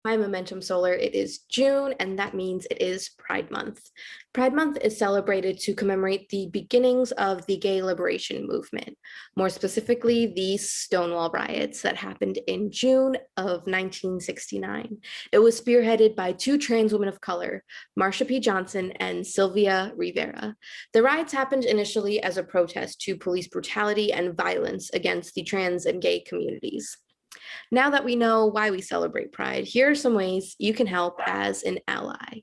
Hi, Momentum Solar. It is June, and that means it is Pride Month. Pride Month is celebrated to commemorate the beginnings of the gay liberation movement, more specifically, the Stonewall riots that happened in June of 1969. It was spearheaded by two trans women of color, Marsha P. Johnson and Sylvia Rivera. The riots happened initially as a protest to police brutality and violence against the trans and gay communities. Now that we know why we celebrate Pride, here are some ways you can help as an ally.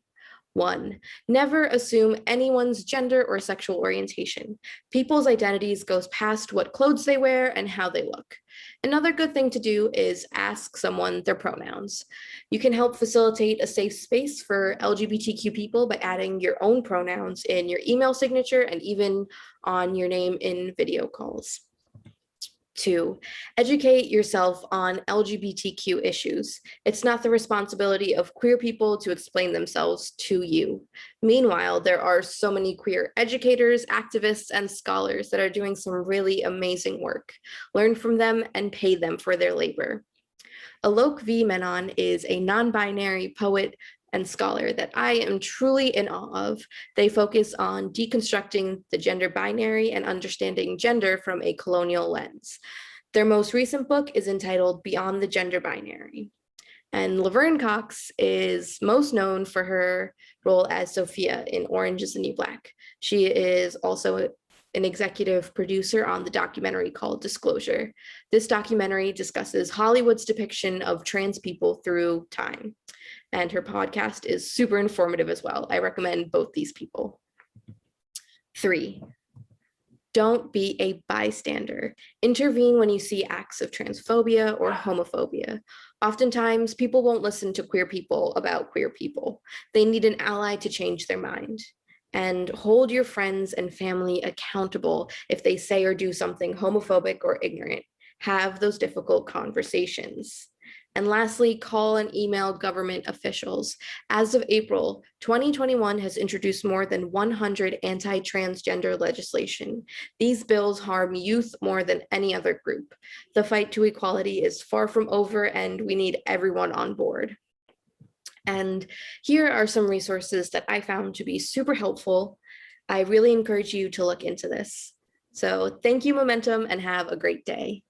One, never assume anyone's gender or sexual orientation. People's identities goes past what clothes they wear and how they look. Another good thing to do is ask someone their pronouns. You can help facilitate a safe space for LGBTQ people by adding your own pronouns in your email signature and even on your name in video calls. Two, educate yourself on LGBTQ issues. It's not the responsibility of queer people to explain themselves to you. Meanwhile, there are so many queer educators, activists, and scholars that are doing some really amazing work. Learn from them and pay them for their labor. Alok V. Menon is a non-binary poet and scholar that I am truly in awe of. They focus on deconstructing the gender binary and understanding gender from a colonial lens. Their most recent book is entitled Beyond the Gender Binary. And Laverne Cox is most known for her role as Sophia in Orange is the New Black. She is also an executive producer on the documentary called Disclosure. This documentary discusses Hollywood's depiction of trans people through time. And her podcast is super informative as well. I recommend both these people. Three, don't be a bystander. Intervene when you see acts of transphobia or homophobia. Oftentimes, people won't listen to queer people about queer people. They need an ally to change their mind. And hold your friends and family accountable if they say or do something homophobic or ignorant. Have those difficult conversations. And lastly, call and email government officials. As of April, 2021 has introduced more than 100 anti-transgender legislation. These bills harm youth more than any other group. The fight to equality is far from over, and we need everyone on board. And here are some resources that I found to be super helpful. I really encourage you to look into this. So thank you, Momentum, and have a great day.